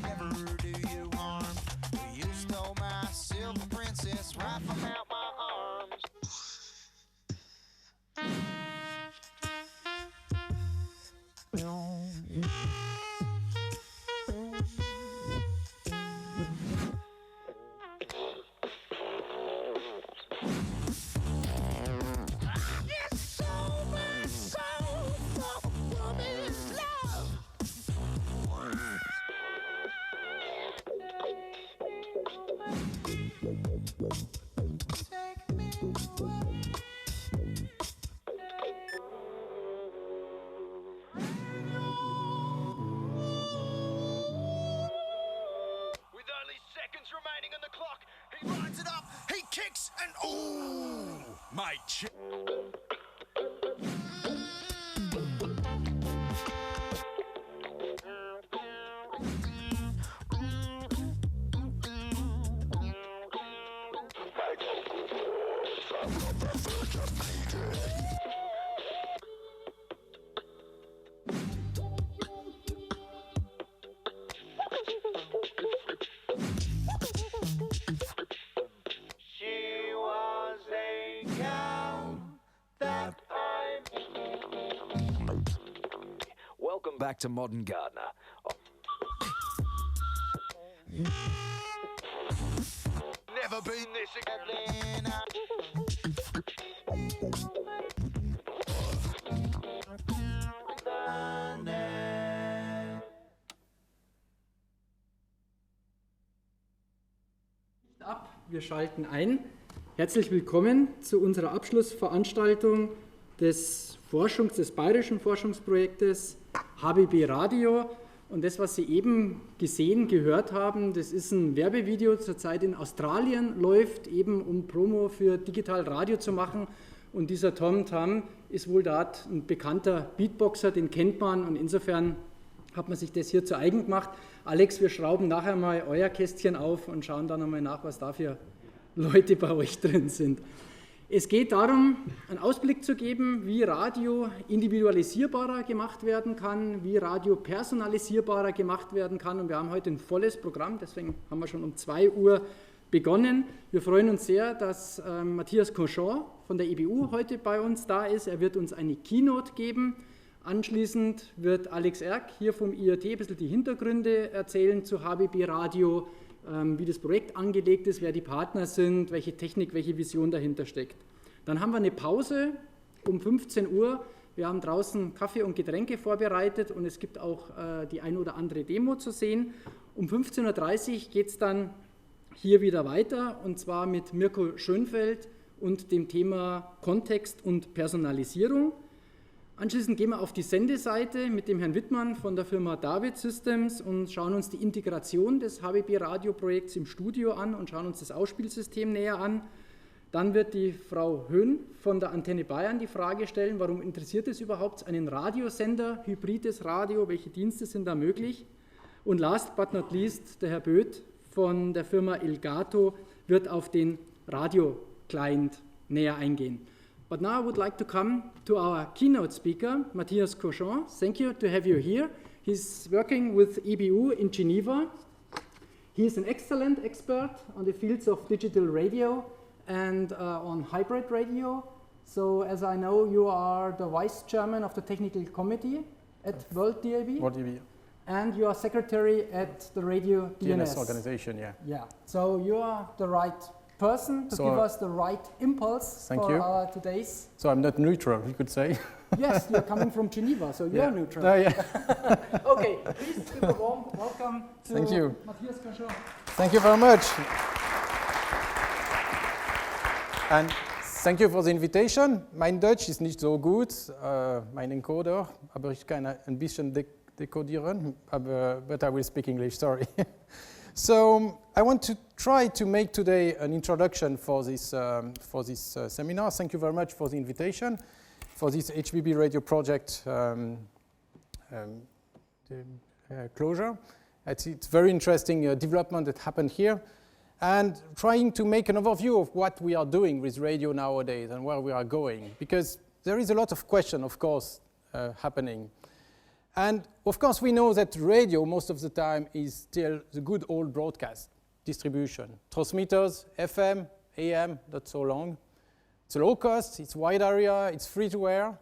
I'd never do you harm. You stole my silver princess right from out my arms. Back to Modern Gardener. Never been this again. Wir schalten ein. Herzlich willkommen zu unserer Abschlussveranstaltung des Bayerischen Forschungsprojektes HbbRadio. Und das, was Sie eben gehört haben, das ist ein Werbevideo, zurzeit in Australien läuft, eben um Promo für Digital Radio zu machen. Und dieser Tom Tam ist wohl dort ein bekannter Beatboxer, den kennt man, und insofern hat man sich das hier zu eigen gemacht. Alex, wir schrauben nachher mal euer Kästchen auf und schauen dann einmal nach, was da für Leute bei euch drin sind. Es geht darum, einen Ausblick zu geben, wie Radio individualisierbarer gemacht werden kann, wie Radio personalisierbarer gemacht werden kann. Und wir haben heute ein volles Programm, deswegen haben wir schon um 2 Uhr begonnen. Wir freuen uns sehr, dass Mathias Coinchon von der EBU heute bei uns da ist. Er wird uns eine Keynote geben. Anschließend wird Alex Erk hier vom IoT ein bisschen die Hintergründe erzählen zu HbbRadio, wie das Projekt angelegt ist, wer die Partner sind, welche Technik, welche Vision dahinter steckt. Dann haben wir eine Pause um 15 Uhr. Wir haben draußen Kaffee und Getränke vorbereitet und es gibt auch die ein oder andere Demo zu sehen. Um 15.30 Uhr geht es dann hier wieder weiter, und zwar mit Mirco Schönfeld und dem Thema Kontext und Personalisierung. Anschließend gehen wir auf die Sendeseite mit dem Herrn Wittmann von der Firma David Systems und schauen uns die Integration des HbbRadio-Projekts im Studio an und schauen uns das Ausspielsystem näher an. Dann wird die Frau Höhn von der Antenne Bayern die Frage stellen, warum interessiert es überhaupt einen Radiosender, hybrides Radio, welche Dienste sind da möglich? Und last but not least, der Herr Böth von der Firma Elgato wird auf den Radio-Client näher eingehen. But now I would like to come to our keynote speaker, Mathias Coinchon. Thank you to have you here. He's working with EBU in Geneva. He is an excellent expert on the fields of digital radio and on hybrid radio. So as I know, you are the vice chairman of the technical committee at World DAB. World DAB. And you are secretary at the radio DNS organization, yeah. Yeah, so you are the right person to give us the right impulse for our today's. So I'm not neutral, you could say. Yes, you're coming from Geneva, so you're neutral. Yeah. Okay, please give a warm welcome to Mathias Coinchon. Thank you very much. And thank you for the invitation. Mein Deutsch ist nicht so gut, mein Encoder, aber ich kann ein bisschen dekodieren, but I will speak English, sorry. So I want to try to make today an introduction for this seminar. Thank you very much for the invitation for this HbbRadio project closure. It's very interesting development that happened here, and trying to make an overview of what we are doing with radio nowadays and where we are going, because there is a lot of question, of course, happening. And of course, we know that radio, most of the time, is still the good old broadcast distribution. Transmitters, FM, AM, not so long. It's low cost, it's wide area, it's free to air.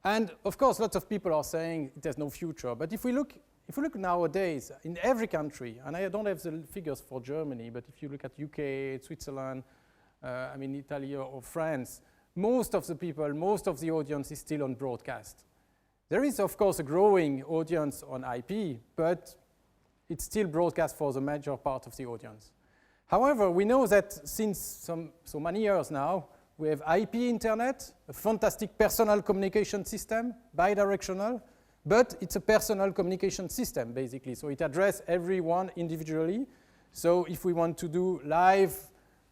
And of course, lots of people are saying it has no future. But if we look nowadays, in every country, and I don't have the figures for Germany, but if you look at UK, Switzerland, Italy or France, most of the people, most of the audience is still on broadcast. There is, of course, a growing audience on IP, but it's still broadcast for the major part of the audience. However, we know that since so many years now, we have IP internet, a fantastic personal communication system, bidirectional, but it's a personal communication system, basically. So it addresses everyone individually. So if we want to do live,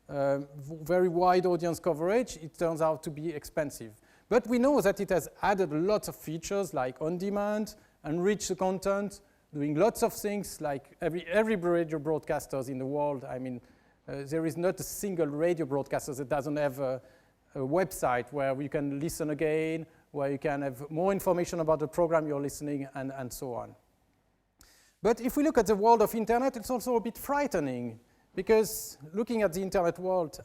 very wide audience coverage, it turns out to be expensive. But we know that it has added lots of features like on-demand, enrich the content, doing lots of things like every radio broadcasters in the world. There is not a single radio broadcaster that doesn't have a website where you can listen again, where you can have more information about the program you're listening, and so on. But if we look at the world of internet, it's also a bit frightening, because looking at the internet world,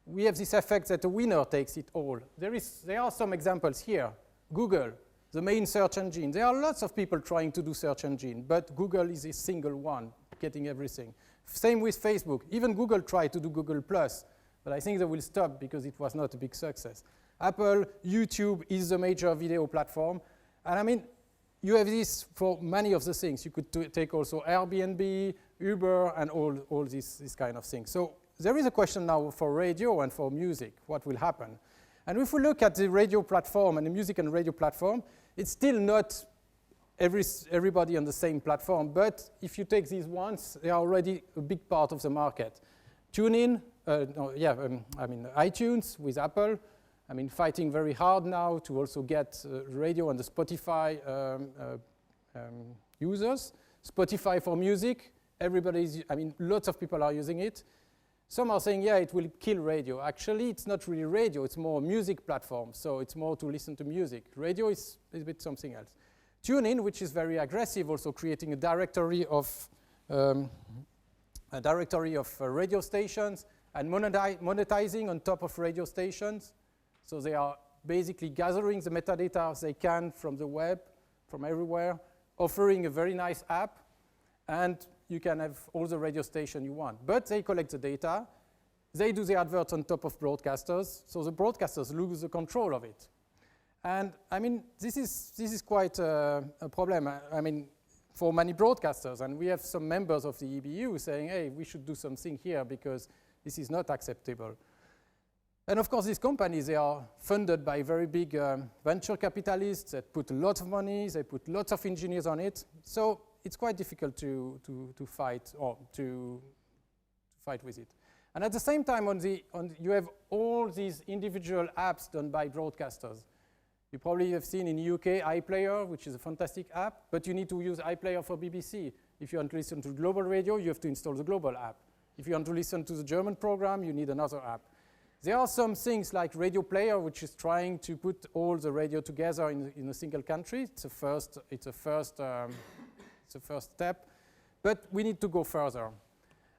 we have this effect that the winner takes it all. There are some examples here. Google, the main search engine. There are lots of people trying to do search engine, but Google is a single one, getting everything. Same with Facebook. Even Google tried to do Google+, but I think they will stop because it was not a big success. Apple, YouTube is the major video platform. And you have this for many of the things. You could take also Airbnb, Uber, and all these kind of things. So there is a question now for radio and for music, what will happen? And if we look at the radio platform and the music and radio platform, it's still not everybody on the same platform, but if you take these ones, they are already a big part of the market. iTunes with Apple, fighting very hard now to also get radio and the Spotify users. Spotify for music, lots of people are using it. Some are saying, yeah, it will kill radio. Actually, it's not really radio, it's more music platform, so it's more to listen to music. Radio is a bit something else. TuneIn, which is very aggressive, also creating a directory of radio stations and monetizing on top of radio stations. So they are basically gathering the metadata they can from the web, from everywhere, offering a very nice app, and you can have all the radio station you want. But they collect the data, they do the adverts on top of broadcasters, so the broadcasters lose the control of it. And this is quite a problem, for many broadcasters. And we have some members of the EBU saying, hey, we should do something here because this is not acceptable. And of course, these companies, they are funded by very big venture capitalists that put a lot of money, they put lots of engineers on it. So it's quite difficult to fight with it. And at the same time, you have all these individual apps done by broadcasters. You probably have seen in the UK iPlayer, which is a fantastic app, but you need to use iPlayer for BBC. If you want to listen to global radio, you have to install the global app. If you want to listen to the German program, you need another app. There are some things like Radio Player, which is trying to put all the radio together in a single country. It's a first step, but we need to go further.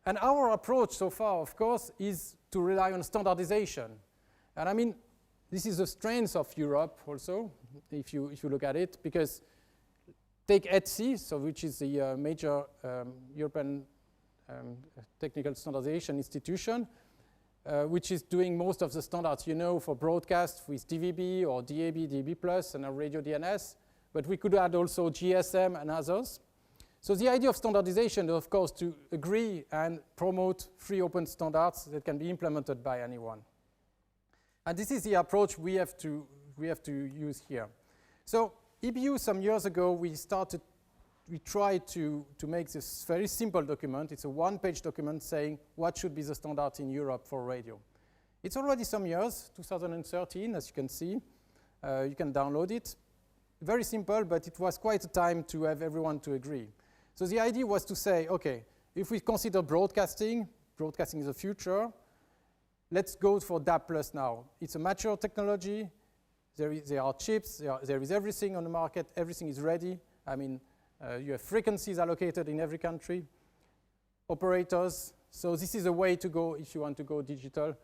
And our approach so far, of course, is to rely on standardization. And this is the strength of Europe also, if you look at it, because take ETSI, which is the major European technical standardization institution, which is doing most of the standards, for broadcast with DVB or DAB, DAB+, and a radio DNS. But we could add also GSM and others. So the idea of standardization is, of course, to agree and promote free open standards that can be implemented by anyone. And this is the approach we have to use here. So EBU, some years ago, we tried to make this very simple document. It's a one-page document saying what should be the standards in Europe for radio. It's already some years, 2013, as you can see. You can download it. Very simple, but it was quite a time to have everyone to agree. So the idea was to say, okay, if we consider broadcasting is the future, let's go for DAB+ now. It's a mature technology. There are chips. There is everything on the market. Everything is ready. I mean, you have frequencies allocated in every country, operators. So this is a way to go if you want to go digital,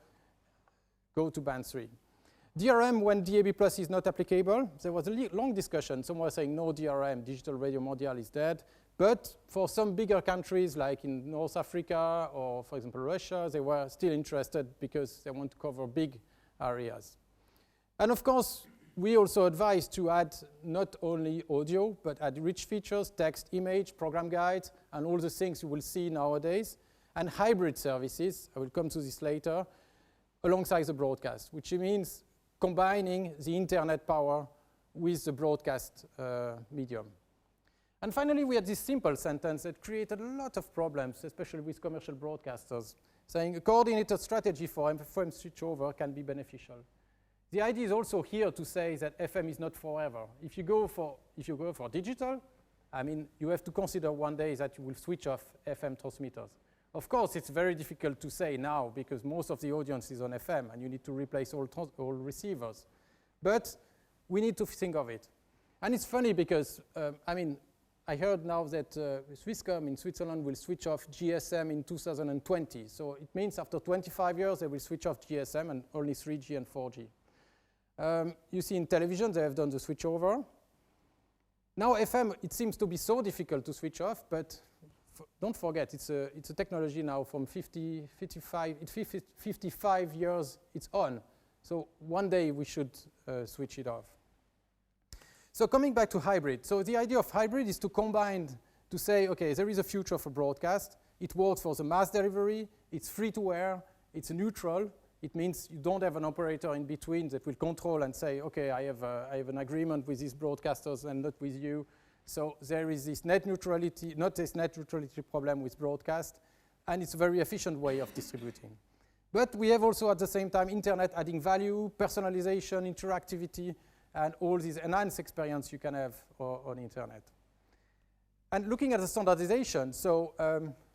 go to band 3. DRM, when DAB Plus is not applicable, there was a long discussion. Some were saying no DRM, Digital Radio Mondial is dead. But for some bigger countries, like in North Africa or, for example, Russia, they were still interested because they want to cover big areas. And of course, we also advise to add not only audio, but add rich features, text, image, program guides, and all the things you will see nowadays, and hybrid services, I will come to this later, alongside the broadcast, which means combining the internet power with the broadcast medium. And finally, we had this simple sentence that created a lot of problems, especially with commercial broadcasters, saying a coordinated strategy for FM switchover can be beneficial. The idea is also here to say that FM is not forever. If you go for digital, I mean, you have to consider one day that you will switch off FM transmitters. Of course, it's very difficult to say now because most of the audience is on FM and you need to replace all receivers. But we need to think of it. And it's funny because, I mean, I heard now that Swisscom in Switzerland will switch off GSM in 2020. So it means after 25 years, they will switch off GSM and only 3G and 4G. You see in television, they have done the switchover. Now FM, it seems to be so difficult to switch off, but don't forget, it's a technology now from 55 years it's on. So one day we should switch it off. So coming back to hybrid. So the idea of hybrid is to combine, to say, okay, there is a future for broadcast. It works for the mass delivery. It's free to air. It's neutral. It means you don't have an operator in between that will control and say, okay, I have an agreement with these broadcasters and not with you. So there is this net neutrality, not this net neutrality problem with broadcast, and it's a very efficient way of distributing. But we have also at the same time internet adding value, personalization, interactivity, and all these enhanced experience you can have on internet. And looking at the standardization, so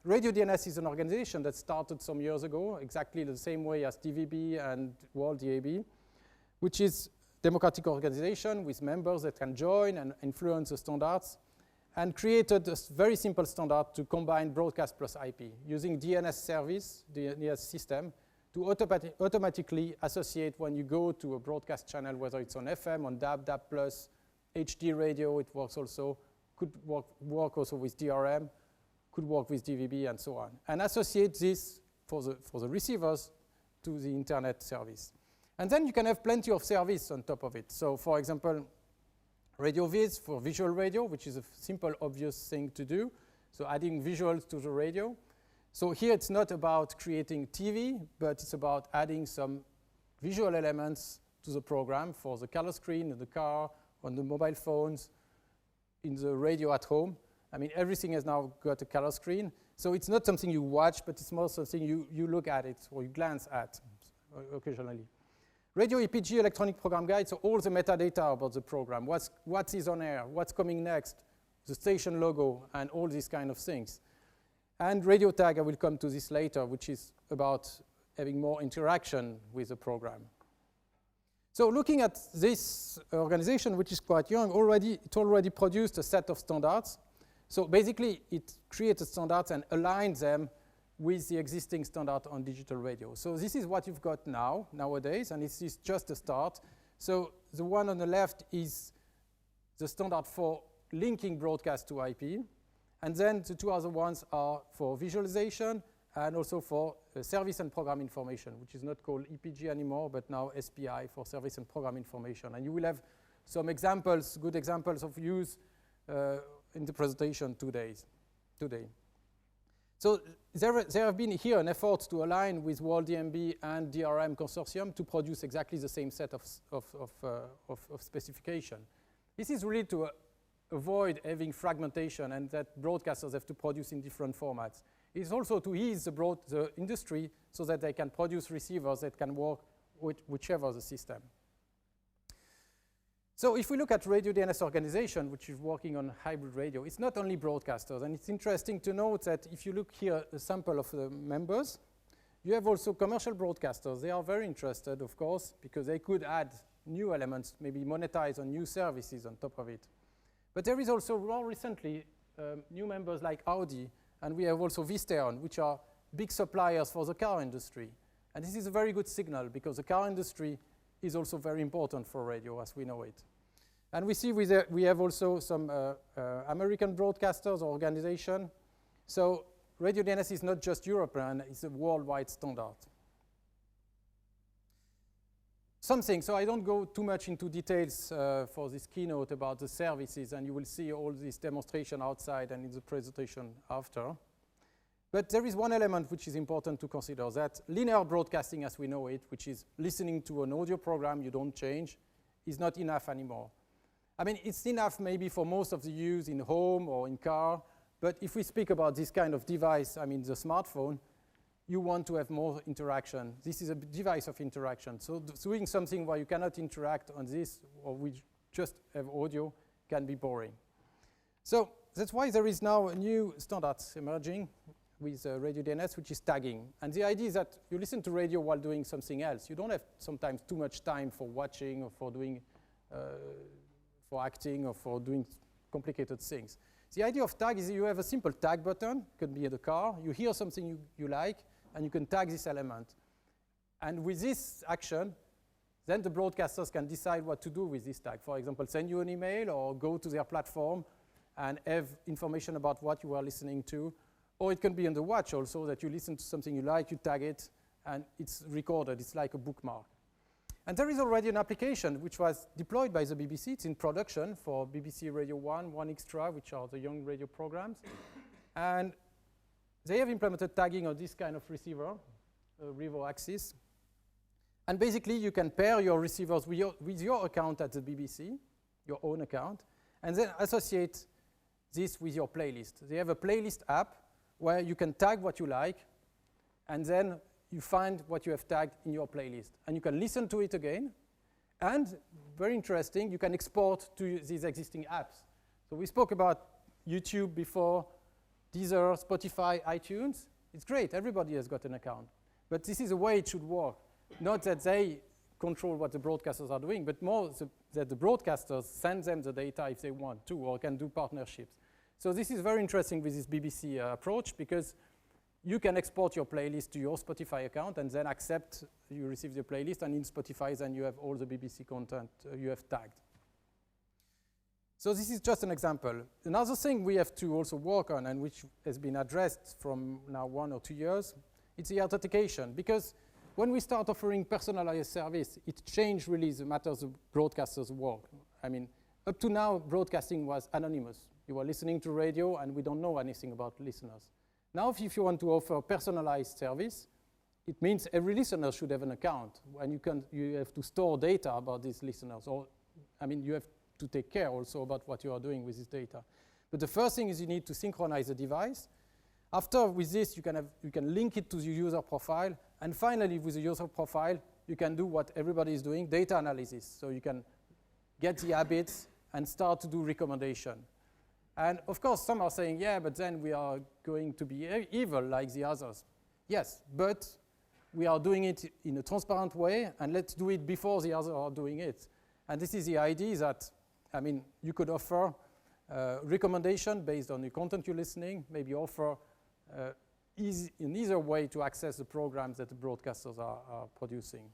Radio DNS is an organization that started some years ago, exactly the same way as DVB and World DAB, which is democratic organization with members that can join and influence the standards, and created a very simple standard to combine broadcast plus IP using DNS service, DNS system, to automatically associate when you go to a broadcast channel, whether it's on FM, on DAB, DAB+, HbbRadio, it works also, could work also with DRM, could work with DVB, and so on, and associate this for the receivers to the internet service. And then you can have plenty of service on top of it. So for example, Radio Viz for visual radio, which is a simple, obvious thing to do. So adding visuals to the radio. So here it's not about creating TV, but it's about adding some visual elements to the program for the color screen in the car, on the mobile phones, in the radio at home. I mean, everything has now got a color screen. So it's not something you watch, but it's more something you look at it or you glance at occasionally. Radio EPG electronic program guide, so all the metadata about the program, what is on air, what's coming next, the station logo, and all these kind of things. And radio tag, I will come to this later, which is about having more interaction with the program. So looking at this organization, which is quite young, it already produced a set of standards. So basically, it created standards and aligned them with the existing standard on digital radio. So this is what you've got nowadays, and this is just a start. So the one on the left is the standard for linking broadcast to IP. And then the two other ones are for visualization and also for service and program information, which is not called EPG anymore, but now SPI for service and program information. And you will have some examples, good examples of use in the presentation today. So there have been here an effort to align with World DMB and DRM consortium to produce exactly the same set of specification. This is really to avoid having fragmentation and that broadcasters have to produce in different formats. It's also to ease the industry so that they can produce receivers that can work with whichever the system. So if we look at Radio DNS organization, which is working on hybrid radio, it's not only broadcasters. And it's interesting to note that if you look here, a sample of the members, you have also commercial broadcasters. They are very interested, of course, because they could add new elements, maybe monetize on new services on top of it. But there is also more recently new members like Audi, and we have also Visteon, which are big suppliers for the car industry. And this is a very good signal because the car industry is also very important for radio as we know it. And we see we have also some American broadcasters or organization. So radio DNS is not just European, it's a worldwide standard. So I don't go too much into details for this keynote about the services, and you will see all this demonstration outside and in the presentation after. But there is one element which is important to consider, that linear broadcasting as we know it, which is listening to an audio program you don't change, is not enough anymore. I mean, it's enough maybe for most of the use in home or in car, but if we speak about this kind of device, I mean the smartphone, you want to have more interaction. This is a device of interaction. So doing something where you cannot interact on this, or we just have audio, can be boring. So that's why there is now a new standard emerging with radio DNS, which is tagging. And the idea is that you listen to radio while doing something else. You don't have sometimes too much time for watching or for doing, for acting or for doing complicated things. The idea of tag is you have a simple tag button, could be in the car, you hear something you like, and you can tag this element. And with this action, then the broadcasters can decide what to do with this tag. For example, send you an email or go to their platform and have information about what you are listening to. Or it can be on the watch also, that you listen to something you like, you tag it, and it's recorded. It's like a bookmark. And there is already an application which was deployed by the BBC. It's in production for BBC Radio 1, 1 Extra, which are the young radio programs. And they have implemented tagging on this kind of receiver, Revo Axis. And basically, you can pair your receivers with your account at the BBC, your own account, and then associate this with your playlist. They have a playlist app where you can tag what you like, and then you find what you have tagged in your playlist. And you can listen to it again. And very interesting, you can export to these existing apps. So we spoke about YouTube before, Deezer, Spotify, iTunes. It's great, everybody has got an account. But this is the way it should work. Not that they control what the broadcasters are doing, but more that the broadcasters send them the data if they want to, or can do partnerships. So this is very interesting with this BBC approach, because you can export your playlist to your Spotify account and then accept you receive the playlist, and in Spotify then you have all the BBC content you have tagged. So this is just an example. Another thing we have to also work on, and which has been addressed from now 1 or 2 years, it's the authentication. Because when we start offering personalized service, it changed really the matters of broadcasters' work. I mean, up to now, broadcasting was anonymous. You were listening to radio, and we don't know anything about listeners. Now, if you want to offer personalized service, it means every listener should have an account, and you have to store data about these listeners. Or, I mean, you have to take care also about what you are doing with this data. But the first thing is you need to synchronize the device. After, with this, you can link it to the user profile. And finally, with the user profile, you can do what everybody is doing, data analysis. So you can get the habits and start to do recommendation. And of course, some are saying, yeah, but then we are going to be evil like the others. Yes, but we are doing it in a transparent way, and let's do it before the others are doing it. And this is the idea that, I mean, you could offer recommendation based on the content you're listening, maybe offer an easier way to access the programs that the broadcasters are producing.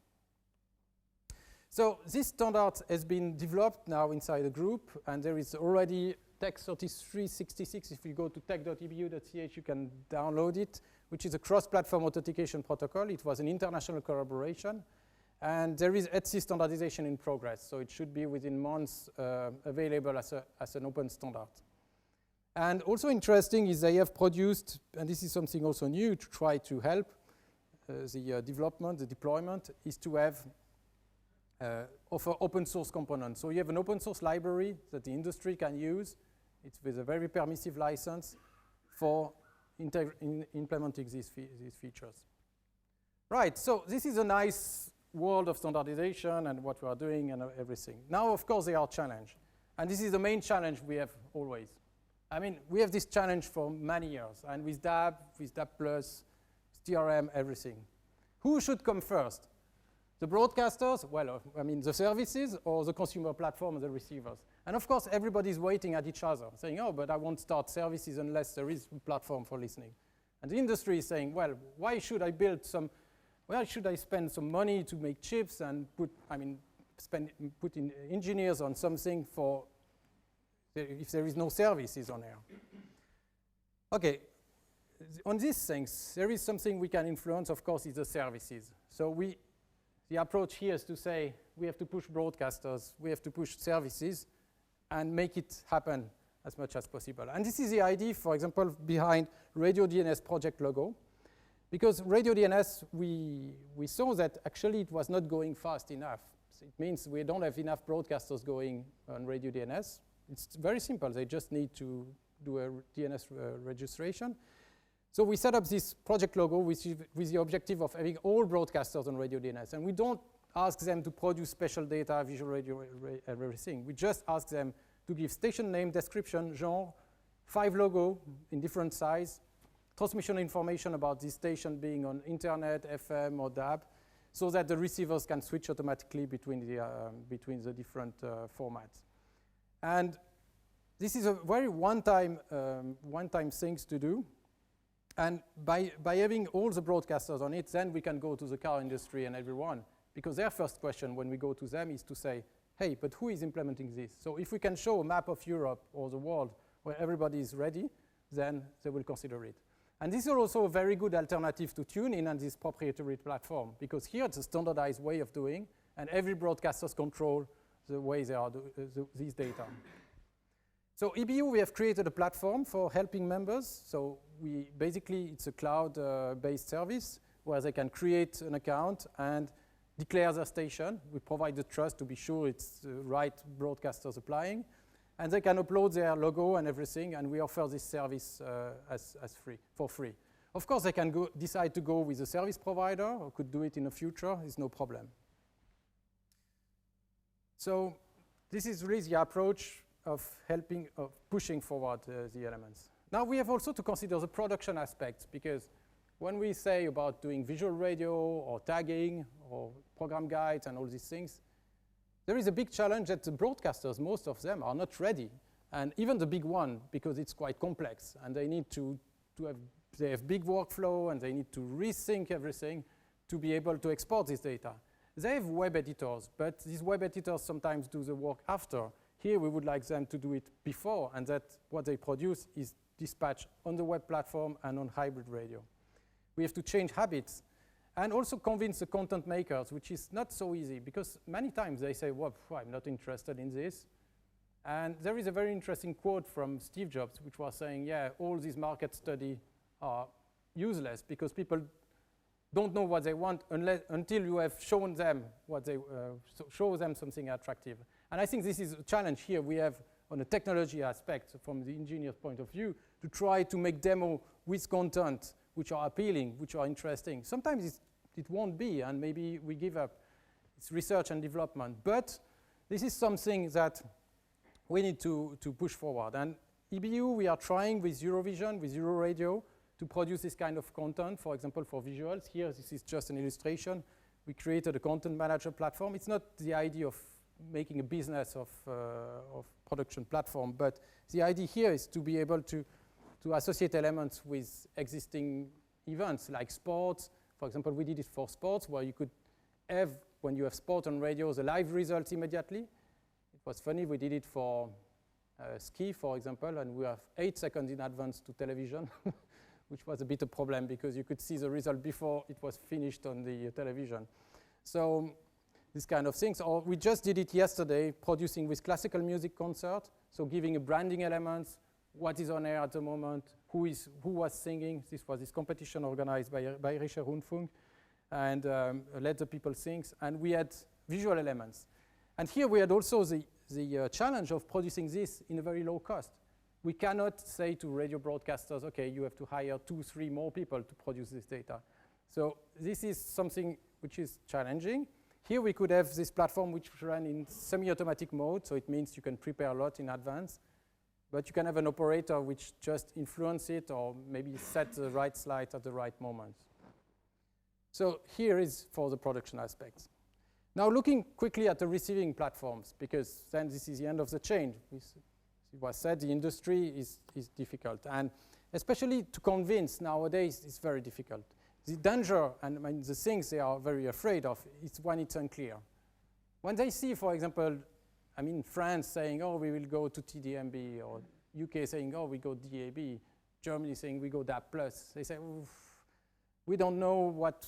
So this standard has been developed now inside a group, and there is already Tech 3366. If you go to tech.ebu.ch, you can download it, which is a cross-platform authentication protocol. It was an international collaboration. And there is ETSI standardization in progress, so it should be within months available as an open standard. And also interesting is they have produced, and this is something also new to try to help the development, the deployment, is to have offer open source components. So you have an open source library that the industry can use. It's with a very permissive license for implementing these features. Right, so this is a nice world of standardization and what we are doing and everything. Now, of course, there are challenges. And this is the main challenge we have always. I mean, we have this challenge for many years, and with DAB, with DAB+, TRM, everything. Who should come first? The broadcasters, well, I mean the services, or the consumer platform and the receivers. And of course, everybody's waiting at each other, saying, oh, but I won't start services unless there is a platform for listening. And the industry is saying, well, why should I spend some money to make chips and put in engineers on something if there is no services on air? Okay, on these things, there is something we can influence, of course, is the services. So the approach here is to say we have to push broadcasters, we have to push services, and make it happen as much as possible. And this is the idea, for example, behind Radio DNS project logo. Because Radio DNS, we saw that actually it was not going fast enough. So it means we don't have enough broadcasters going on Radio DNS. It's very simple. They just need to do a DNS registration. So we set up this project logo with the objective of having all broadcasters on Radio DNS. And we don't ask them to produce special data, visual radio, everything. We just ask them to give station name, description, genre, 5 logo in different size, transmission information about this station being on internet, FM, or DAB, so that the receivers can switch automatically between the different formats. And this is a very one-time things to do. And by having all the broadcasters on it, then we can go to the car industry and everyone, because their first question when we go to them is to say, hey, but who is implementing this? So if we can show a map of Europe or the world where everybody is ready, then they will consider it. And this is also a very good alternative to TuneIn and this proprietary platform, because here it's a standardized way of doing, and every broadcasters control the way they are these data. So EBU, we have created a platform for helping members. So it's a cloud-based service where they can create an account and declare their station. We provide the trust to be sure it's the right broadcasters applying. And they can upload their logo and everything, and we offer this service for free. Of course, they can decide to go with a service provider or could do it in the future. It's no problem. So this is really the approach of pushing forward the elements. Now we have also to consider the production aspects, because when we say about doing visual radio or tagging or program guides and all these things, there is a big challenge that the broadcasters, most of them, are not ready. And even the big one, because it's quite complex, and they need they have big workflow, and they need to rethink everything to be able to export this data. They have web editors, but these web editors sometimes do the work after. Here, we would like them to do it before, and that what they produce is dispatched on the web platform and on hybrid radio. We have to change habits and also convince the content makers, which is not so easy, because many times they say, well, I'm not interested in this. And there is a very interesting quote from Steve Jobs, which was saying, yeah, all these market studies are useless because people don't know what they want until you have shown them show them something attractive. And I think this is a challenge here we have on a technology aspect from the engineer's point of view to try to make demo with content which are appealing, which are interesting. Sometimes it won't be, and maybe we give up. It's research and development. But this is something that we need to push forward. And EBU, we are trying with Eurovision, with EuroRadio, to produce this kind of content, for example, for visuals. Here, this is just an illustration. We created a content manager platform. It's not the idea of making a business of production platform, but the idea here is to be able to associate elements with existing events like sports. For example, we did it for sports, where you could have, when you have sport on radio, the live results immediately. It was funny, we did it for ski, for example, and we have 8 seconds in advance to television, which was a bit of a problem because you could see the result before it was finished on the television. So these kind of things. Or we just did it yesterday, producing with classical music concert, so giving a branding elements, what is on air at the moment, who was singing. This was this competition organized by Bayerischer Rundfunk, and let the people sing. And we had visual elements. And here we had also the challenge of producing this in a very low cost. We cannot say to radio broadcasters, okay, you have to hire 2, 3 more people to produce this data. So this is something which is challenging. Here we could have this platform which ran in semi-automatic mode, so it means you can prepare a lot in advance. But you can have an operator which just influence it or maybe set the right slide at the right moment. So here is for the production aspects. Now looking quickly at the receiving platforms, because then this is the end of the chain. It was said the industry is difficult, and especially to convince nowadays is very difficult. The danger and I mean, the things they are very afraid of is when it's unclear. When they see, for example, I mean France saying, oh, we will go to TDMB, or UK saying, oh, we go DAB, Germany saying we go DAB+, they say, we don't know what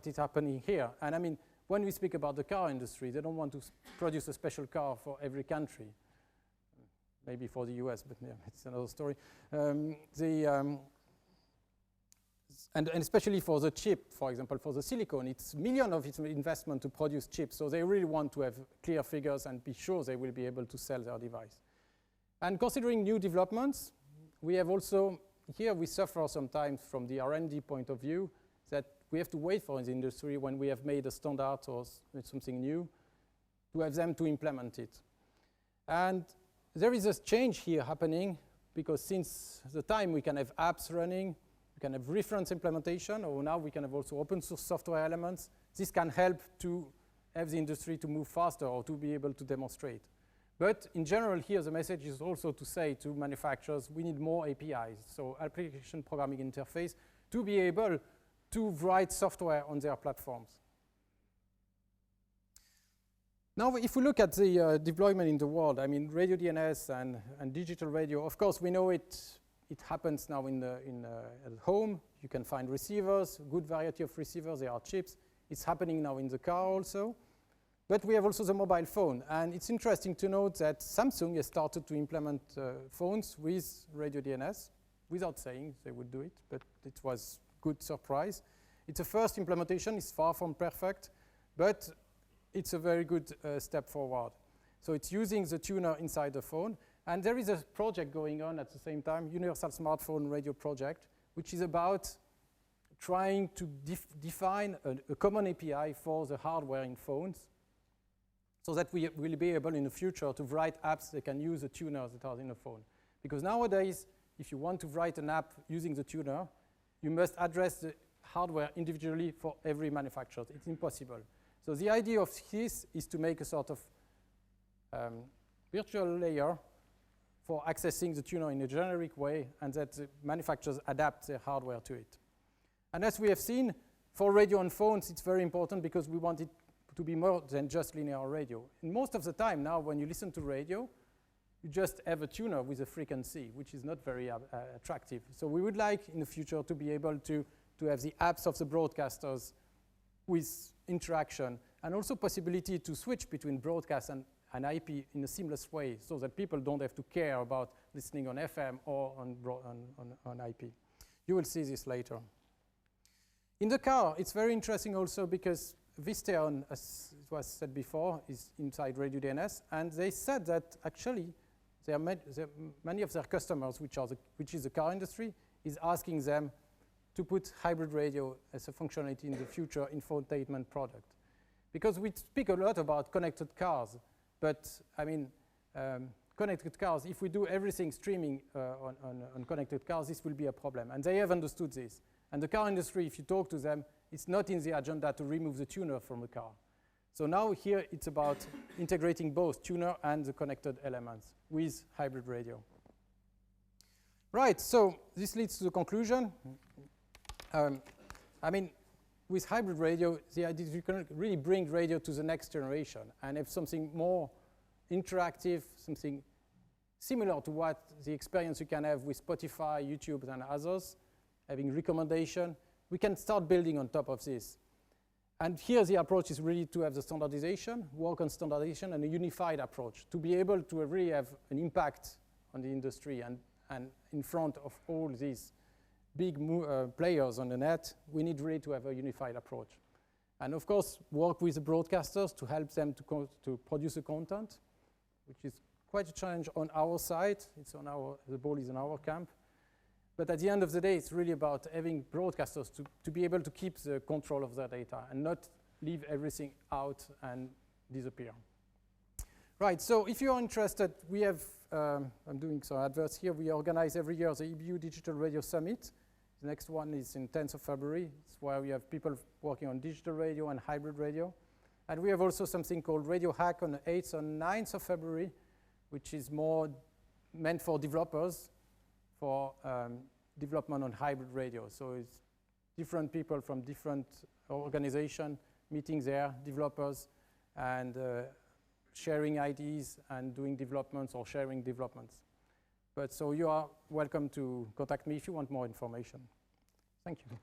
is happening here. And I mean, when we speak about the car industry, they don't want to produce a special car for every country. Maybe for the US, but yeah, it's another story. And especially for the chip, for example, for the silicon, it's millions of investment to produce chips, so they really want to have clear figures and be sure they will be able to sell their device. And considering new developments, we have also, here we suffer sometimes from the R&D point of view, that we have to wait for the industry when we have made a standard or something new to have them to implement it. And there is a change here happening, because since the time we can have apps running, we can have reference implementation, or now we can have also open source software elements. This can help to have the industry to move faster or to be able to demonstrate. But in general here, the message is also to say to manufacturers, we need more APIs, so application programming interface, to be able to write software on their platforms. Now, if we look at the deployment in the world, I mean, radio DNS and digital radio, of course, we know it happens now at home. You can find receivers, a good variety of receivers, there are chips. It's happening now in the car also. But we have also the mobile phone. And it's interesting to note that Samsung has started to implement phones with radio DNS, without saying they would do it, but it was a good surprise. It's a first implementation, it's far from perfect, but it's a very good step forward. So it's using the tuner inside the phone. And there is a project going on at the same time, Universal Smartphone Radio Project, which is about trying to define a common API for the hardware in phones, so that we will be able in the future to write apps that can use the tuners that are in the phone. Because nowadays, if you want to write an app using the tuner, you must address the hardware individually for every manufacturer. It's impossible. So the idea of this is to make a sort of virtual layer for accessing the tuner in a generic way, and that the manufacturers adapt their hardware to it. And as we have seen, for radio and phones, it's very important because we want it to be more than just linear radio. And most of the time now, when you listen to radio, you just have a tuner with a frequency, which is not very attractive. So we would like in the future to be able to have the apps of the broadcasters with interaction, and also possibility to switch between broadcast and IP in a seamless way, so that people don't have to care about listening on FM or on IP. You will see this later. In the car, it's very interesting also because Visteon, as it was said before, is inside radio DNS, and they said that actually many of their customers, which is the car industry, is asking them to put hybrid radio as a functionality in the future infotainment product. Because we speak a lot about connected cars, but I mean, connected cars, if we do everything streaming on connected cars, this will be a problem. And they have understood this. And the car industry, if you talk to them, it's not in the agenda to remove the tuner from the car. So now here it's about integrating both tuner and the connected elements with hybrid radio. Right, so this leads to the conclusion. I mean, with hybrid radio, the idea is you can really bring radio to the next generation and have something more interactive, something similar to what the experience you can have with Spotify, YouTube, and others, having recommendation. We can start building on top of this. And here the approach is really to have the standardization, work on standardization, and a unified approach to be able to really have an impact on the industry. And in front of all these big players on the net, we need really to have a unified approach. And of course, work with the broadcasters to help them to produce the content, which is quite a challenge on our side. The ball is in our camp. But at the end of the day, it's really about having broadcasters to be able to keep the control of their data and not leave everything out and disappear. Right, so if you are interested, we have, I'm doing some adverts here. We organize every year the EBU Digital Radio Summit. The next one is in 10th of February. It's where we have people working on digital radio and hybrid radio. And we have also something called Radio Hack on the 8th and 9th of February, which is more meant for developers for development on hybrid radio. So it's different people from different organizations meeting there, developers, and sharing ideas and doing developments or sharing developments. But so you are welcome to contact me if you want more information. Thank you.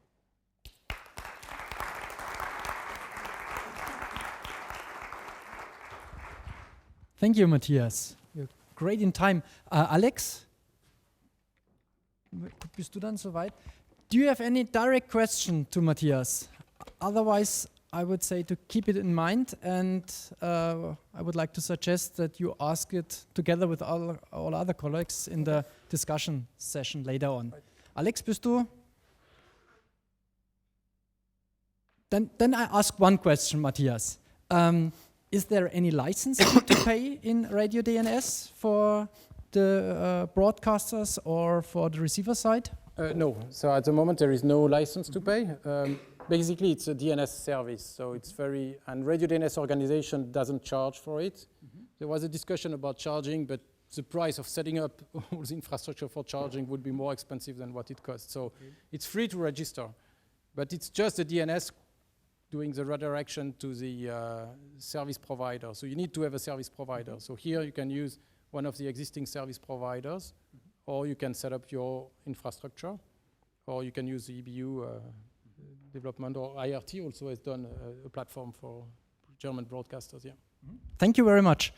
Thank you, Matthias. You're great in time. Alex, bist du dann soweit? Do you have any direct question to Matthias? Otherwise, I would say to keep it in mind, and I would like to suggest that you ask it together with all other colleagues in the discussion session later on. Alex, bist du? Then I ask one question, Matthias. Is there any license to pay in Radio DNS for the broadcasters or for the receiver side? No. So at the moment there is no license to pay. Basically, it's a DNS service, so it's and Radio DNS organization doesn't charge for it. There was a discussion about charging, but the price of setting up all the infrastructure for charging would be more expensive than what it costs. So it's free to register, but it's just the DNS doing the redirection to the service provider. So you need to have a service provider. So here you can use one of the existing service providers, or you can set up your infrastructure, or you can use the EBU development, or IRT also has done a platform for German broadcasters. Yeah. Thank you very much.